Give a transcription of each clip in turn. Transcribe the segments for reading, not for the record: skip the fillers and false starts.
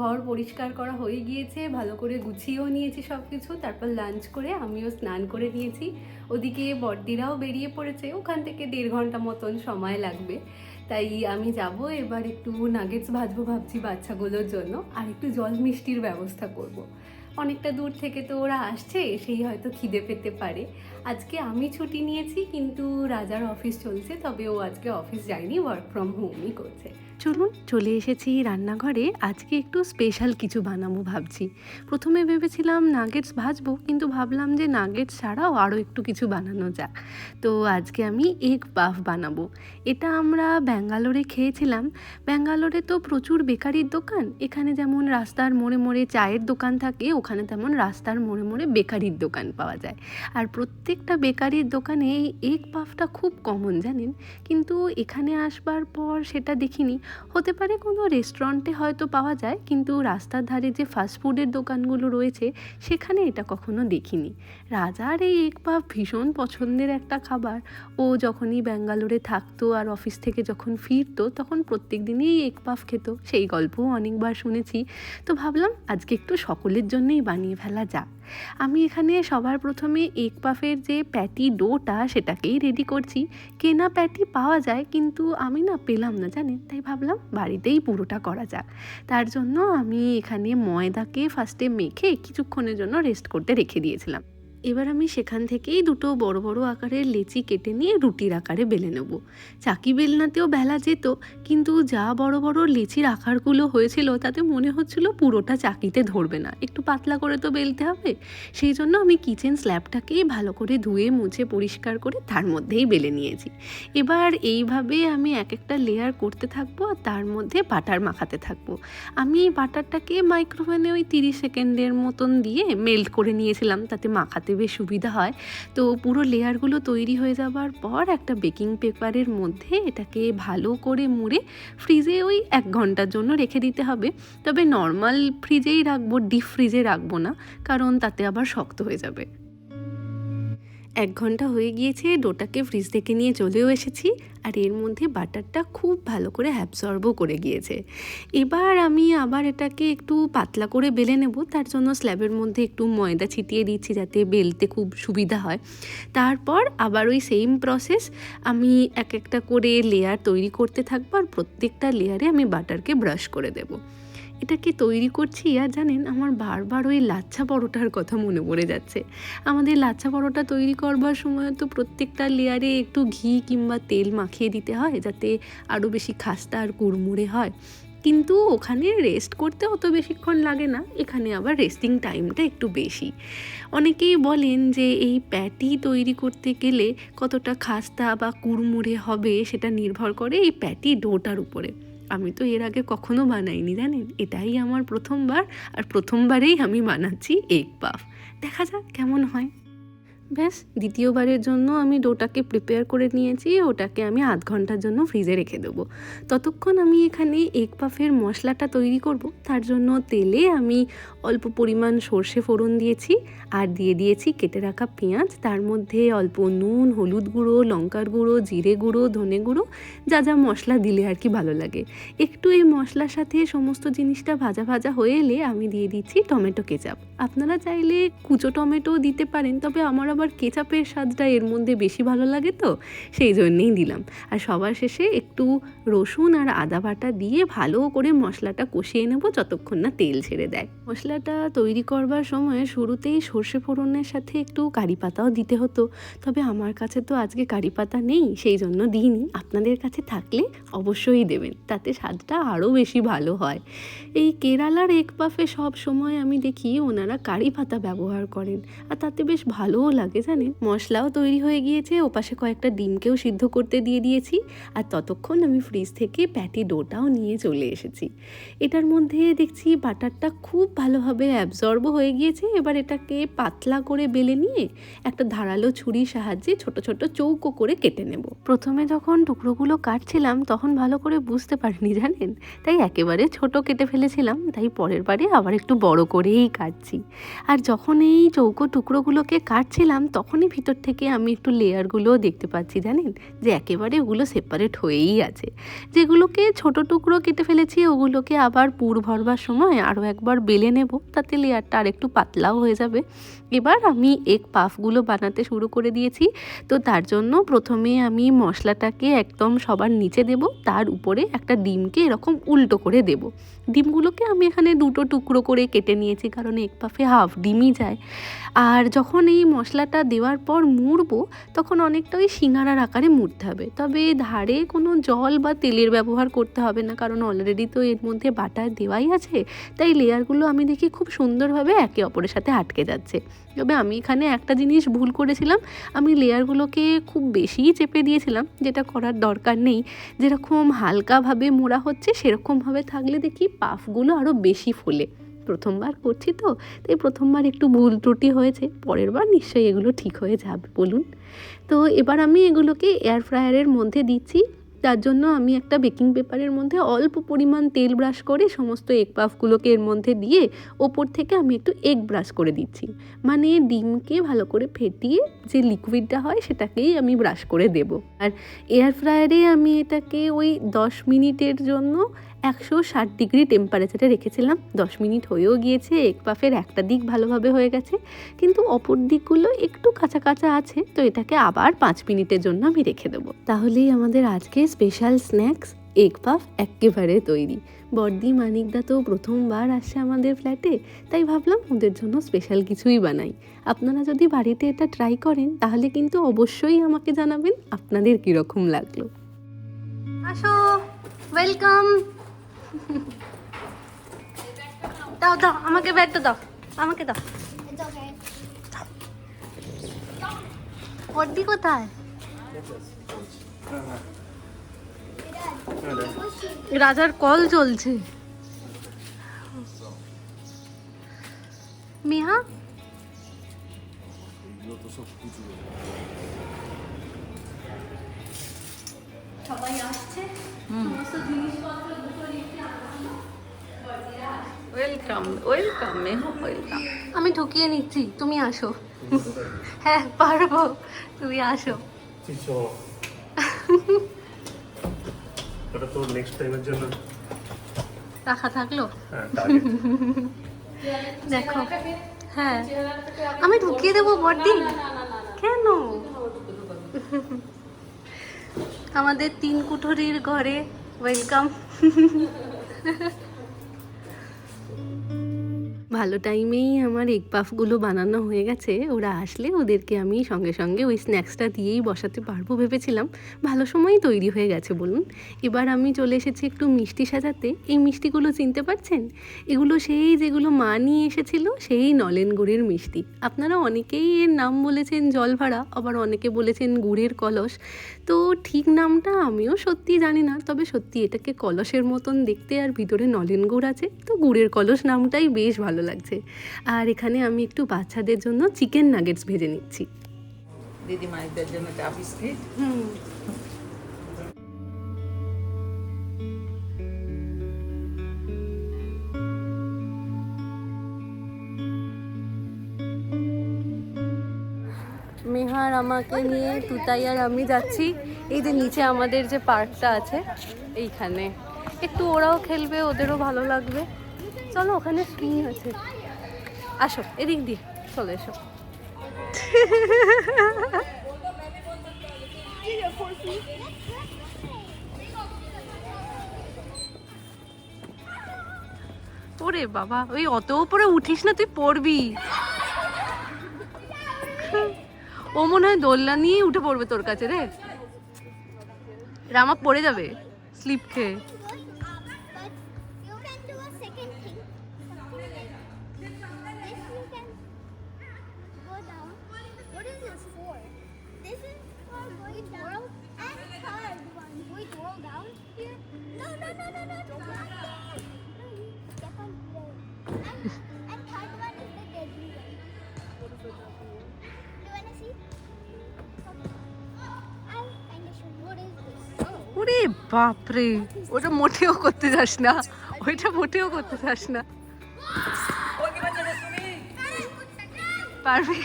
ঘর পরিষ্কার করা হয়ে গিয়েছে, ভালো করে গুছিয়েও নিয়েছি সব কিছু। তারপর লাঞ্চ করে আমিও স্নান করে নিয়েছি। ওদিকে বড়দিরাও বেরিয়ে পড়েছে, ওখান থেকে 1.5 ঘন্টা মতন সময় লাগবে। তাই আমি যাব এবার, একটু নাগেটস ভাজবো ভাবছি বাচ্চাগুলোর জন্য, আর একটু জল মিষ্টির ব্যবস্থা করব। অনেকটা দূর থেকে তো ওরা আসছে, সেই হয়তো খিদে পেতে পারে। আজকে আমি ছুটি নিয়েছি, কিন্তু রাজার অফিস চলছে, তবে ও আজকে অফিস যায়নি, ওয়ার্ক ফ্রম হোমই করছে। চলুন, চলে এসেছি রান্নাঘরে। আজকে একটু স্পেশাল কিছু বানাবো ভাবছি। প্রথমে ভেবেছিলাম নাগেটস ভাজবো, কিন্তু ভাবলাম যে নাগেটস ছাড়াও আরও একটু কিছু বানানো যাক। তো আজকে আমি এগ পাফ বানাবো। এটা আমরা ব্যাঙ্গালোরে খেয়েছিলাম। ব্যাঙ্গালোরে তো প্রচুর বেকারির দোকান। এখানে যেমন রাস্তার মোড়ে মোড়ে চায়ের দোকান থাকে, ওখানে তেমন রাস্তার মোড়ে মোড়ে বেকারির দোকান পাওয়া যায়। আর প্রত্যেকটা বেকারির দোকানে এই এগ পাফটা খুব কমন, জানেন। কিন্তু এখানে আসবার পর সেটা দেখিনি। হতে পারে কোনো রেস্টুরেন্টে হয়তো পাওয়া যায়, কিন্তু রাস্তার ধারে যে ফাস্টফুডের দোকানগুলো রয়েছে সেখানে এটা কখনো দেখিনি। রাজার এই এগ পাফ ভীষণ পছন্দের একটা খাবার। ও যখনই ব্যাঙ্গালোরে থাকতো আর অফিস থেকে যখন ফিরতো, তখন প্রত্যেক দিনই এই এগ পাফ খেত। সেই গল্পও অনেকবার শুনেছি। তো ভাবলাম আজকে একটু সকলের জন্যই বানিয়ে ফেলা যাক। আমি এখানে সবার প্রথমে এগ পাফের যে প্যাটি ডোটা সেটাকেই রেডি করছি। কেনা প্যাটি পাওয়া যায়, কিন্তু আমি না পেলাম না, জানেন। তাই ভাবলাম বাড়িতেই পুরোটা করা যাক। তার জন্য আমি এখানে ময়দাকে ফার্স্টে মেখে কিছুক্ষণের জন্য রেস্ট করতে রেখে দিয়েছিলাম। এবার আমি সেখান থেকেই দুটো বড় বড় আকারের লেচি কেটে নিয়ে রুটির আকারে বেলে নেব। চাকি বেলনাতেও বেলা যেত, কিন্তু যা বড় বড় লেচির আকারগুলো হয়েছিল তাতে মনে হচ্ছিল পুরোটা চাকিতে ধরবে না, একটু পাতলা করে তো বেলতে হবে। সেই জন্য আমি কিচেন স্ল্যাবটাকেই ভালো করে ধুয়ে মুছে পরিষ্কার করে তার মধ্যেই বেলে নিয়েছি। এবার এইভাবে আমি এক একটা লেয়ার করতে থাকবো, আর তার মধ্যে বাটার মাখাতে থাকবো। আমি এই বাটারটাকে মাইক্রোওভেনে ওই 30 সেকেন্ডের মতন দিয়ে মেল্ট করে নিয়েছিলাম, তাতে মাখাতে বেশ সুবিধা হয়। তো পুরো লেয়ারগুলো তৈরি হয়ে যাবার পর একটা বেকিং পেপারের মধ্যে এটাকে ভালো করে মুড়ে ফ্রিজে ওই 1 ঘন্টার জন্য রেখে দিতে হবে। তবে নর্মাল ফ্রিজেই রাখবো, ডিপ ফ্রিজে রাখবো না, কারণ তাতে আবার শক্ত হয়ে যাবে। 1 ঘন্টা হয়ে গিয়েছে, ডোটাকে ফ্রিজ থেকে নিয়ে চলেও এসেছি। আর এর মধ্যে বাটারটা খুব ভালো করে অ্যাবসর্বও করে গিয়েছে। এবার আমি আবার এটাকে একটু পাতলা করে বেলে নেব। তার জন্য স্ল্যাবের মধ্যে একটু ময়দা ছিটিয়ে দিচ্ছি, যাতে বেলতে খুব সুবিধা হয়। তারপর আবার ওই সেম প্রসেস, আমি এক একটা করে লেয়ার তৈরি করতে থাকবো, আর প্রত্যেকটা লেয়ারে আমি বাটারকে ব্রাশ করে দেবো। এটাকে তৈরি করছি, আর জানেন আমার বারবার ওই লাচ্ছা পরোটার কথা মনে পড়ে যাচ্ছে। আমাদের লাচ্ছা পরোটা তৈরি করবার সময় তো প্রত্যেকটা লেয়ারে একটু ঘি কিংবা তেল মাখিয়ে দিতে হয়, যাতে আরও বেশি খাস্তা আর কুড়মুড়ে হয়। কিন্তু ওখানে রেস্ট করতে অত বেশিক্ষণ লাগে না, এখানে আবার রেস্টিং টাইমটা একটু বেশি। অনেকেই বলেন যে এই প্যাটি তৈরি করতে গেলে কতটা খাস্তা বা কুড়মুড়ে হবে সেটা নির্ভর করে এই প্যাটি ডোটার উপরে। আমি তো এর আগে কখনো বানাইনি, জানেন। এটাই আমার প্রথমবার, আর প্রথমবারেই আমি বানাচ্ছি এগ পাফ। দেখা যাক কেমন হয়। ব্যাস, দ্বিতীয়বারের জন্য আমি ডোটাকে প্রিপেয়ার করে নিয়েছি। ওটাকে আমি 0.5 ঘন্টার জন্য ফ্রিজে রেখে দেবো। ততক্ষণ আমি এখানে এগ পাফের মশলাটা তৈরি করব। তার জন্য তেলে আমি অল্প পরিমাণ সর্ষে ফোড়ন দিয়েছি, আর দিয়ে দিয়েছি কেটে রাখা পেঁয়াজ। তার মধ্যে অল্প নুন, হলুদ গুঁড়ো, লঙ্কার গুঁড়ো, জিরে গুঁড়ো, ধনে গুঁড়ো, যা যা মশলা দিলে আর কি ভালো লাগে। একটু এই মশলার সাথে সমস্ত জিনিসটা ভাজা ভাজা হয়ে এলে আমি দিয়ে দিচ্ছি টমেটো কেচাপ। আপনারা চাইলে কুচো টমেটোও দিতে পারেন, তবে আমার আবার কেচাপের স্বাদটা এর মধ্যে বেশি ভালো লাগে, তো সেই জন্যেই দিলাম। আর সবার শেষে একটু রসুন আর আদা বাটা দিয়ে ভালো করে মশলাটা কষিয়ে নেব, যতক্ষণ না তেল ছেড়ে দেয়। মশলাটা তৈরি করবার সময় শুরুতেই সর্ষে ফোড়নের সাথে একটু কারি পাতাও দিতে হতো, তবে আমার কাছে তো আজকে কারি পাতা নেই, সেই জন্য দিইনি। আপনাদের কাছে থাকলে অবশ্যই দেবেন, তাতে স্বাদটা আরও বেশি ভালো হয়। এই কেরালার এগ পাফে সব সময় আমি দেখি ওনারা কারি পাতা ব্যবহার করেন, আর তাতে বেশ ভালোও লাগে, জানেন। মশলাও তৈরি হয়ে গিয়েছে, ওপাশে কয়েকটা ডিমকেও সিদ্ধ করতে দিয়ে দিয়েছি, আর ততক্ষণ আমি ফ্রিজ থেকে প্যাটি ডোটাও নিয়ে চলে এসেছি। এটার মধ্যে দেখছি বাটারটা খুব ভালোভাবে অ্যাবজর্বও হয়ে গিয়েছে। এবার এটাকে পাতলা করে বেলে নিয়ে একটা ধারালো ছুরির সাহায্যে ছোট ছোট চৌকো করে কেটে নেব। প্রথমে যখন টুকরোগুলো কাটছিলাম তখন ভালো করে বুঝতে পারিনি, জানেন। তাই একেবারে ছোট কেটে ফেলেছিলাম, তাই পরের বারে আবার একটু বড় করেই কাটছি। আর যখন এই চৌকো টুকরোগুলোকে কাটছিলাম দিচ্ছিলাম তখনই ভিতর থেকে আমি একটু লেয়ারগুলোও দেখতে পাচ্ছি, জানেন, যে একেবারে ওগুলো সেপারেট হয়েই আছে। যেগুলোকে ছোট টুকরো কেটে ফেলেছি ওগুলোকে আবার পুর ভরবার সময় আরও একবার বেলে নেব, তাতে লেয়ারটা আর একটু পাতলাও হয়ে যাবে। এবার আমি এগ পাফগুলো বানাতে শুরু করে দিয়েছি। তো তার জন্য প্রথমে আমি মশলাটাকে একদম সবার নিচে দেব, তার উপরে একটা ডিমকে এরকম উল্টো করে দেব। ডিমগুলোকে আমি এখানে দুটো টুকরো করে কেটে নিয়েছি, কারণ এগ পাফে হাফ ডিমই যায়। আর যখন এই মশলাটা দেওয়ার পর মুড়বো তখন অনেকটা ওই সিঙ্গারার আকারে মুড়তে হবে, তবে ধারে কোনো জল বা তেলের ব্যবহার করতে হবে না, কারণ অলরেডি তো এর মধ্যে বাটার দেওয়াই আছে। তাই লেয়ারগুলো আমি দেখি খুব সুন্দরভাবে একে অপরের সাথে আটকে যাচ্ছে। তবে আমি এখানে একটা জিনিস ভুল করেছিলাম, আমি লেয়ারগুলোকে খুব বেশিই চেপে দিয়েছিলাম, যেটা করার দরকার নেই। যেরকম হালকাভাবে মোড়া হচ্ছে সেরকমভাবে থাকলে দেখি পাফগুলো আরও বেশি ফোলে। প্রথমবার করছি তো, তাই প্রথমবার একটু ভুল ত্রুটি হয়েছে, পরের বার নিশ্চয়ই এগুলো ঠিক হয়ে যাবে বলুন। তো এবার আমি এগুলোকে এয়ার ফ্রায়ারের মধ্যে দিচ্ছি। তার জন্য আমি একটা বেকিং পেপারের মধ্যে অল্প পরিমাণ তেল ব্রাশ করে সমস্ত এগ পাফগুলোকে এর মধ্যে দিয়ে ওপর থেকে আমি একটু এগ ব্রাশ করে দিচ্ছি, মানে ডিমকে ভালো করে ফেটিয়ে যে লিকুইডটা হয় সেটাকেই আমি ব্রাশ করে দেব। আর এয়ার ফ্রায়ারে আমি এটাকে ওই 10 মিনিটের জন্য 160 ডিগ্রি টেম্পারেচারে রেখেছিলাম। 10 মিনিট হয়েও গিয়েছে, এগ পাফের একটা দিক ভালোভাবে হয়ে গেছে, কিন্তু অপর দিকগুলো একটু কাঁচা কাঁচা আছে। তো এটাকে আবার 5 মিনিটের জন্য আমি রেখে দেবো। তাহলেই আমাদের আজকে স্পেশাল স্ন্যাক্স এগ পাফ একেবারে তৈরি। বর্দি মানিকদা তো প্রথমবার আসছে আমাদের ফ্ল্যাটে, তাই ভাবলাম ওদের জন্য স্পেশাল কিছুই বানাই। আপনারা যদি বাড়িতে এটা ট্রাই করেন তাহলে কিন্তু অবশ্যই আমাকে জানাবেন আপনাদের কীরকম লাগলো। আসো, ওয়েলকাম। দাও দাও আমাকে ব্যাগটা দাও, আমাকে দাও। বর্দি কোথায়? রাজার কল চলছে। মিহা সবাই আসছে, সমস্ত জিনিসপত্র ওয়েলকাম ওয়েলকাম মেহু ওয়েলকাম। আমি ঢুকিয়ে নিচ্ছি, তুমি আসো। হ্যাঁ পারবো, তুমি আসো। ওটা তো নেক্সট টাইমের জন্য রাখা থাকলো। হ্যাঁ টার্গেট। দেখো, হ্যাঁ আমি ঢুকিয়ে দেবো বর্দি। কেন? আমাদের 3 কুঠুরির ঘরে ওয়েলকাম। ভালো টাইমেই আমার এগ পাফগুলো বানানো হয়ে গেছে। ওরা আসলে ওদেরকে আমি সঙ্গে সঙ্গে ওই স্ন্যাক্সটা দিয়েই বসাতে পারবো ভেবেছিলাম। ভালো সময়ই তৈরি হয়ে গেছে বলুন। এবার আমি চলে এসেছি একটু মিষ্টি সাজাতে। এই মিষ্টিগুলো চিনতে পারছেন? এগুলো সেই যেগুলো মা নিয়ে এসেছিল, সেই নলেন গুড়ের মিষ্টি। আপনারা অনেকেই এর নাম বলেছেন জলভাড়া, আবার অনেকে বলেছেন গুড়ের কলস। তো ঠিক নামটা আমিও সত্যি জানি না, তবে সত্যি এটাকে কলসের মতন দেখতে, আর ভিতরে নলেন গুড় আছে, তো গুড়ের কলস নামটাই বেশ ভালো লাগছে। আর এখানে আমি একটু বাচ্চাদের জন্য চিকেন নাগেটস ভেজে নিচ্ছি। দিদি মাইকদের জন্য চা বিস্কিট। মেহার আমাকে নিয়ে তুতাই আর আমি যাচ্ছি এই যে নিচে আমাদের যে পার্কটা আছে এইখানে। একটু ওরাও খেলবে, ওদেরও ভালো লাগবে। চলো, ওখানে স্প্রিং আছে। আসো এদিক দিয়ে, চলো এসো। ওরে বাবা, ওই অত উপরে উঠিস না, তুই পড়বি। ও মনে হয় দোলনা নিয়েই উঠে পড়বে তোর কাছে রে। রামা পড়ে যাবে স্লিপ খেয়ে। ওরে বাপরে, ওটা মোটেও করতে যাস না, ওইটা মোটেও করতে যাস না। পারবে?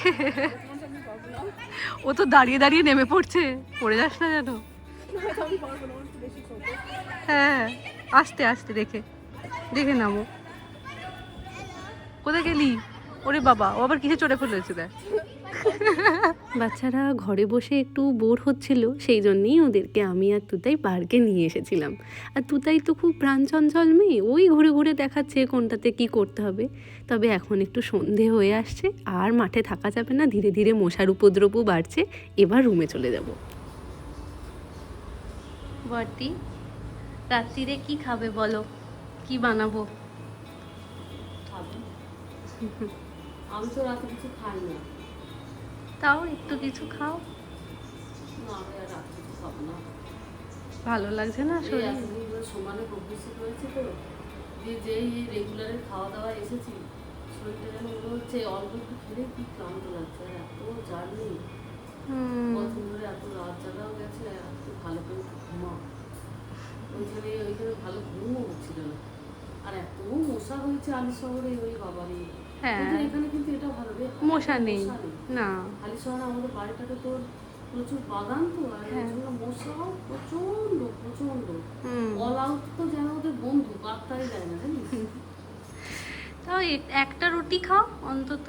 ও তো দাঁড়িয়ে দাঁড়িয়ে নেমে পড়ছে, পড়ে যাস না যেন। হ্যাঁ, আস্তে আস্তে দেখে দেখে নামো। কোথায় গেলি? ওরে বাবা, ও আবার কিসে চড়ে ফেলেছে দেখ। বাচ্চারা ঘরে বসে একটু বোর হচ্ছিল, সেই জন্যই ওদেরকে আমি আর তুতাই পার্কে নিয়ে এসেছিলাম। আর তুতাই তো খুব প্রাণচঞ্চল মেয়ে, ওই ঘুরে ঘুরে দেখাচ্ছে কোনটাতে কি করতে হবে। তবে এখন একটু সন্ধে হয়ে আসছে, আর মাঠে থাকা যাবে না, ধীরে ধীরে মশার উপদ্রবও বাড়ছে। এবার রুমে চলে যাব। বর্দি, রাত্রিরে কি খাবে বলো, কি বানাবো? আমি তো রাতে কিছু খাই না। তাও একটু কিছু খাও। না, আমি আর রাতে কিছু খাবো না। ভালো লাগছে না শরীর? এতদিন ধরে সমানে প্রগ্রেসিভ হয়েছে তো, যেই রেগুলারের খাওয়া দাওয়া এসেছি, শরীরটা যেন মনে হচ্ছে অল্প একটু খেলে কি ক্লান্ত লাগছে। আর এত জার্নি, কতদিন ধরে এত রাত জাগাও গেছে, একটু ভালো করে ঘুমা। ওইখানে ভালো ঘুমও হচ্ছিল না। আর এত মশা হয়েছে আলি শহরে, ওই বাবারই। হ্যাঁ, এখানে কিন্তু এটা ভালো রে, মশা নেই না। আলি শহরে আমাদের বাড়িটাতে তো প্রচুর বাগান তো, আর এই জন্য মশাও প্রচন্ড প্রচন্ড। অল আউট তো যেন ওদের বন্ধু, পাত্তাই দেয় না জানিস। তাও একটা রুটি খাও অন্তত।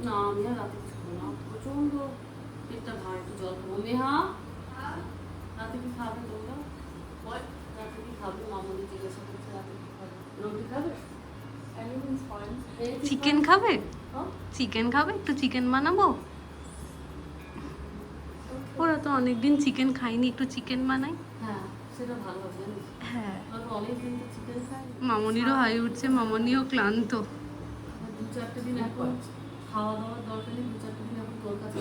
না, আমি আর রাতে কিছু খাবো না, প্রচন্ড পেটটা ভার। একটু জল খাবো। মেহা, রাতে কি খাবে তোমরা? রাতে কি খাবে? মামনি জিজ্ঞাসা করছে রাতে কি খাবে। রুটি খাবে? চিকেন খাবে? চিকেন খাবে? একটু চিকেন বানাবো। ওরা তো অনেকদিন চিকেন খাইনি, একটু চিকেন বানাই। হ্যাঁ, সেটা ভালো হবে জানিস। হ্যাঁ, অনেকদিন তো চিকেন খাই। মামনিরও হাই উঠছে, মামনিও ক্লান্ত। 2-4 দিন এখন খাওয়া দাওয়ার দরকার নেই, 2-4 দিন এখন তোর কাছে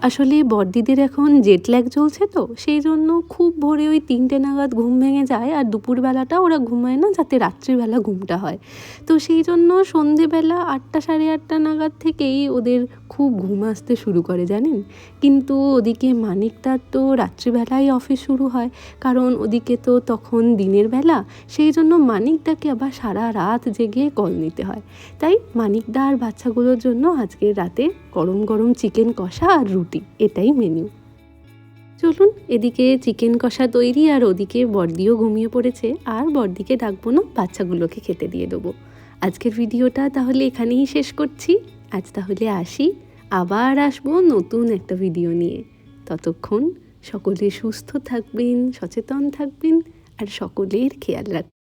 আসলে বড়দিদের এখন জেট ল্যাগ চলছে তো, সেই জন্য খুব ভোরে ওই 3টে নাগাদ ঘুম ভেঙে যায়। আর দুপুরবেলাটা ওরা ঘুমায় না, যাতে রাত্রিবেলা ঘুমটা হয়। তো সেই জন্য সন্ধেবেলা 8টা সাড়ে 8টা নাগাদ থেকেই ওদের খুব ঘুম আসতে শুরু করে জানেন। কিন্তু ওদিকে মানিকদার তো রাত্রিবেলায় অফিস শুরু হয়, কারণ ওদিকে তো তখন দিনের বেলা। সেই জন্য মানিকদাকে আবার সারা রাত জেগে কল নিতে হয়। তাই মানিকদা আর বাচ্চাগুলোর জন্য আজকের রাতে গরম গরম চিকেন কষা আর রুটি, এটাই মেনু। চলুন, এদিকে চিকেন কষা তৈরি, আর ওদিকে বড়দিও ঘুমিয়ে পড়েছে। আর বড়দিকে ডাকবো না, বাচ্চাগুলোকে খেতে দিয়ে দেবো। আজকের ভিডিওটা তাহলে এখানেই শেষ করছি। আজ তাহলে আসি, আবার আসবো নতুন একটা ভিডিও নিয়ে। ততক্ষণ সকলে সুস্থ থাকবেন, সচেতন থাকবেন, আর সকলের খেয়াল রাখবেন।